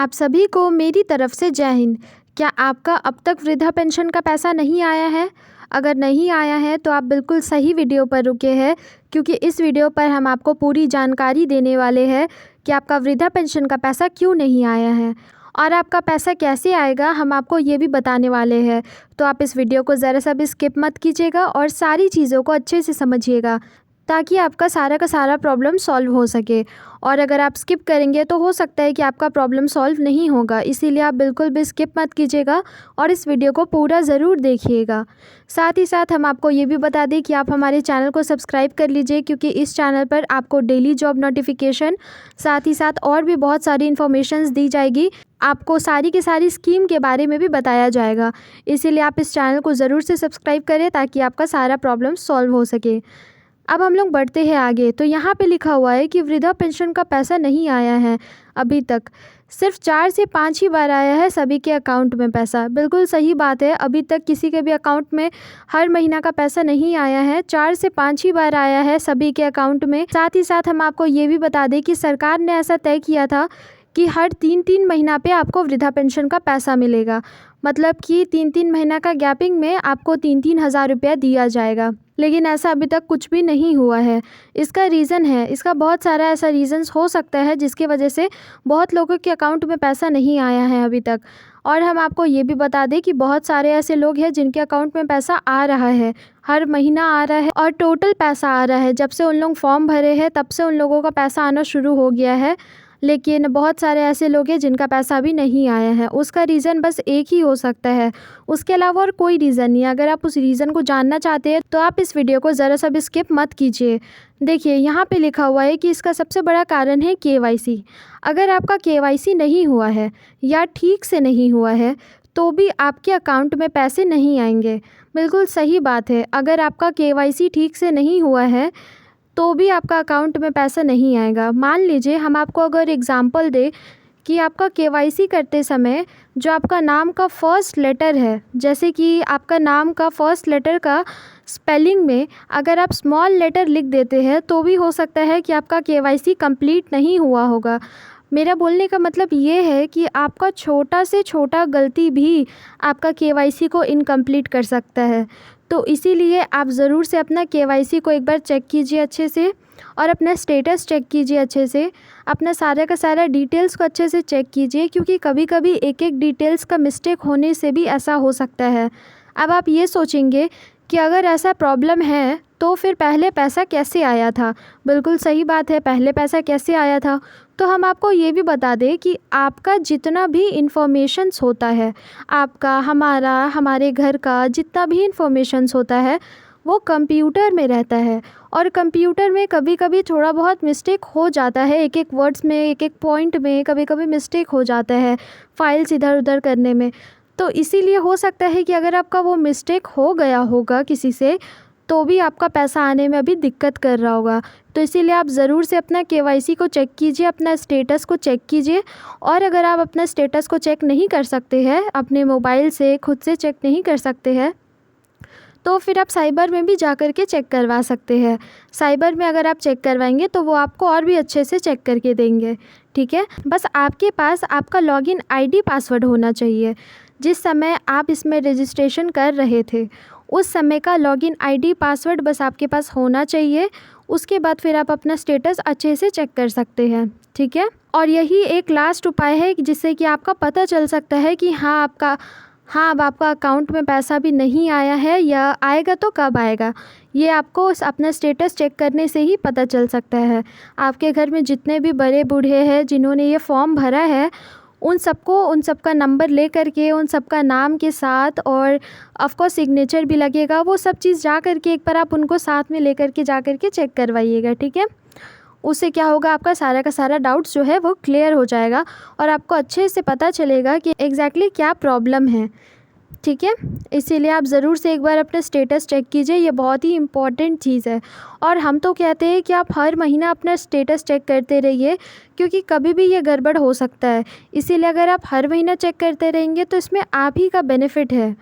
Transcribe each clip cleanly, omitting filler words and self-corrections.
आप सभी को मेरी तरफ से जय हिंद। क्या आपका अब तक वृद्धा पेंशन का पैसा नहीं आया है? अगर नहीं आया है तो आप बिल्कुल सही वीडियो पर रुके हैं, क्योंकि इस वीडियो पर हम आपको पूरी जानकारी देने वाले हैं कि आपका वृद्धा पेंशन का पैसा क्यों नहीं आया है और आपका पैसा कैसे आएगा, हम आपको ये भी बताने वाले हैं। तो आप इस वीडियो को ज़रा सा भी स्किप मत कीजिएगा और सारी चीज़ों को अच्छे से समझिएगा, ताकि आपका सारा का सारा प्रॉब्लम सॉल्व हो सके। और अगर आप स्किप करेंगे तो हो सकता है कि आपका प्रॉब्लम सॉल्व नहीं होगा, इसीलिए आप बिल्कुल भी स्किप मत कीजिएगा और इस वीडियो को पूरा ज़रूर देखिएगा। साथ ही साथ हम आपको ये भी बता दें कि आप हमारे चैनल को सब्सक्राइब कर लीजिए, क्योंकि इस चैनल पर आपको डेली जॉब नोटिफिकेशन, साथ ही साथ और भी बहुत सारी इन्फॉर्मेशंस दी जाएगी। आपको सारी की सारी स्कीम के बारे में भी बताया जाएगा, इसीलिए आप इस चैनल को ज़रूर से सब्सक्राइब करें ताकि आपका सारा प्रॉब्लम सॉल्व हो सके। अब हम लोग बढ़ते हैं आगे। तो यहाँ पे लिखा हुआ है कि वृद्धा पेंशन का पैसा नहीं आया है अभी तक, सिर्फ 4 से 5 ही बार आया है सभी के अकाउंट में पैसा। बिल्कुल सही बात है, अभी तक किसी के भी अकाउंट में हर महीना का पैसा नहीं आया है, 4 से 5 ही बार आया है सभी के अकाउंट में। साथ ही साथ हम आपको ये भी बता दें कि सरकार ने ऐसा तय किया था कि हर 3-3 महीना पे आपको वृद्धा पेंशन का पैसा मिलेगा, मतलब कि 3-3 महीना का गैपिंग में आपको 3-3 हज़ार रुपया दिया जाएगा। लेकिन ऐसा अभी तक कुछ भी नहीं हुआ है। इसका रीज़न है, इसका बहुत सारा ऐसा रीज़न्स हो सकता है जिसकी वजह से बहुत लोगों के अकाउंट में पैसा नहीं आया है अभी तक। और हम आपको ये भी बता दें कि बहुत सारे ऐसे लोग हैं जिनके अकाउंट में पैसा आ रहा है, हर महीना आ रहा है और टोटल पैसा आ रहा है। जब से उन लोग फॉर्म भरे हैं तब से उन लोगों का पैसा आना शुरू हो गया है, लेकिन बहुत सारे ऐसे लोग हैं जिनका पैसा अभी नहीं आया है। उसका रीज़न बस एक ही हो सकता है, उसके अलावा और कोई रीज़न नहीं है। अगर आप उस रीज़न को जानना चाहते हैं तो आप इस वीडियो को ज़रा सा भी स्किप मत कीजिए। देखिए यहाँ पे लिखा हुआ है कि इसका सबसे बड़ा कारण है केवाईसी। अगर आपका केवाईसी नहीं हुआ है या ठीक से नहीं हुआ है तो भी आपके अकाउंट में पैसे नहीं आएंगे। बिल्कुल सही बात है, अगर आपका केवाईसी ठीक से नहीं हुआ है तो भी आपका अकाउंट में पैसा नहीं आएगा। मान लीजिए हम आपको अगर एग्ज़ाम्पल दें कि आपका केवाईसी करते समय जो आपका नाम का फ़र्स्ट लेटर है, जैसे कि आपका नाम का फ़र्स्ट लेटर का स्पेलिंग में अगर आप स्मॉल लेटर लिख देते हैं तो भी हो सकता है कि आपका केवाईसी कंप्लीट नहीं हुआ होगा। मेरा बोलने का मतलब ये है कि आपका छोटा से छोटा गलती भी आपका केवाईसी को इनकम्प्लीट कर सकता है। तो इसीलिए आप ज़रूर से अपना केवाईसी को एक बार चेक कीजिए अच्छे से, और अपना स्टेटस चेक कीजिए अच्छे से, अपना सारा का सारा डिटेल्स को अच्छे से चेक कीजिए, क्योंकि कभी कभी एक एक डिटेल्स का मिस्टेक होने से भी ऐसा हो सकता है। अब आप ये सोचेंगे कि अगर ऐसा प्रॉब्लम है तो फिर पहले पैसा कैसे आया था। बिल्कुल सही बात है, पहले पैसा कैसे आया था। तो हम आपको ये भी बता दें कि आपका जितना भी इन्फॉर्मेशंस होता है, आपका, हमारा, हमारे घर का जितना भी इन्फॉर्मेशंस होता है वो कंप्यूटर में रहता है, और कंप्यूटर में कभी कभी थोड़ा बहुत मिस्टेक हो जाता है, एक एक वर्ड्स में, एक एक पॉइंट में कभी कभी मिस्टेक हो जाता है फाइल्स इधर उधर करने में। तो इसीलिए हो सकता है कि अगर आपका वो मिस्टेक हो गया होगा किसी से तो भी आपका पैसा आने में अभी दिक्कत कर रहा होगा। तो इसीलिए आप ज़रूर से अपना केवाईसी को चेक कीजिए, अपना स्टेटस को चेक कीजिए। और अगर आप अपना स्टेटस को चेक नहीं कर सकते हैं, अपने मोबाइल से खुद से चेक नहीं कर सकते हैं, तो फिर आप साइबर में भी जा कर के चेक करवा सकते हैं। साइबर में अगर आप चेक करवाएंगे तो वो आपको और भी अच्छे से चेक करके देंगे, ठीक है। बस आपके पास आपका लॉगिन आईडी पासवर्ड होना चाहिए। जिस समय आप इसमें रजिस्ट्रेशन कर रहे थे उस समय का लॉगिन आईडी पासवर्ड बस आपके पास होना चाहिए। उसके बाद फिर आप अपना स्टेटस अच्छे से चेक कर सकते हैं, ठीक है। और यही एक लास्ट उपाय है जिससे कि आपका पता चल सकता है कि अब आपका अकाउंट में पैसा भी नहीं आया है, या आएगा तो कब आएगा। ये आपको अपना स्टेटस चेक करने से ही पता चल सकता है। आपके घर में जितने भी बड़े बूढ़े हैं जिन्होंने ये फॉर्म भरा है, उन सबका नंबर ले करके, उन सबका नाम के साथ, और ऑफकोर्स सिग्नेचर भी लगेगा, वो सब चीज़ जा करके एक बार आप उनको साथ में ले करके जा करके चेक करवाइएगा, ठीक है। उससे क्या होगा, आपका सारा का सारा डाउट्स जो है वो क्लियर हो जाएगा और आपको अच्छे से पता चलेगा कि एग्जैक्टली क्या प्रॉब्लम है, ठीक है। इसीलिए आप ज़रूर से एक बार अपना स्टेटस चेक कीजिए, ये बहुत ही इम्पॉर्टेंट चीज़ है। और हम तो कहते हैं कि आप हर महीना अपना स्टेटस चेक करते रहिए, क्योंकि कभी भी ये गड़बड़ हो सकता है। इसीलिए अगर आप हर महीना चेक करते रहेंगे तो इसमें आप ही का बेनिफिट है।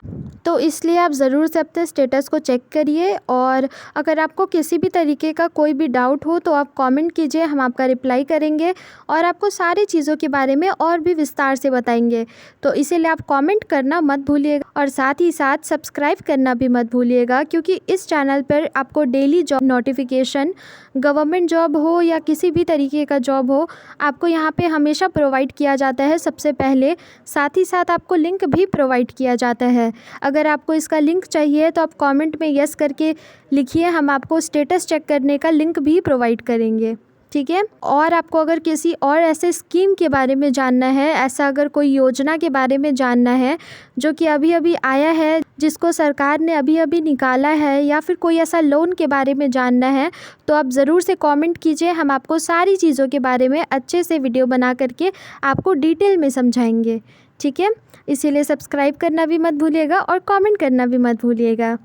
तो इसलिए आप ज़रूर से अपने स्टेटस को चेक करिए, और अगर आपको किसी भी तरीके का कोई भी डाउट हो तो आप कमेंट कीजिए, हम आपका रिप्लाई करेंगे और आपको सारी चीज़ों के बारे में और भी विस्तार से बताएंगे। तो इसीलिए आप कमेंट करना मत भूलिएगा, और साथ ही साथ सब्सक्राइब करना भी मत भूलिएगा, क्योंकि इस चैनल पर आपको daily job notification, government job हो या किसी भी तरीके का जॉब हो, आपको यहाँ पे हमेशा प्रोवाइड किया जाता है सबसे पहले। साथ ही साथ आपको लिंक भी प्रोवाइड किया जाता है। अगर आपको इसका लिंक चाहिए तो आप कमेंट में यस करके लिखिए, हम आपको स्टेटस चेक करने का लिंक भी प्रोवाइड करेंगे, ठीक है। और आपको अगर किसी और ऐसे स्कीम के बारे में जानना है, ऐसा अगर कोई योजना के बारे में जानना है जो कि अभी अभी आया है, जिसको सरकार ने अभी अभी निकाला है, या फिर कोई ऐसा लोन के बारे में जानना है, तो आप ज़रूर से कमेंट कीजिए, हम आपको सारी चीज़ों के बारे में अच्छे से वीडियो बना करके आपको डिटेल में समझाएंगे, ठीक है। इसीलिए सब्सक्राइब करना भी मत भूलिएगा और कमेंट करना भी मत भूलिएगा।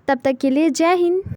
तब तक के लिए जय हिंद।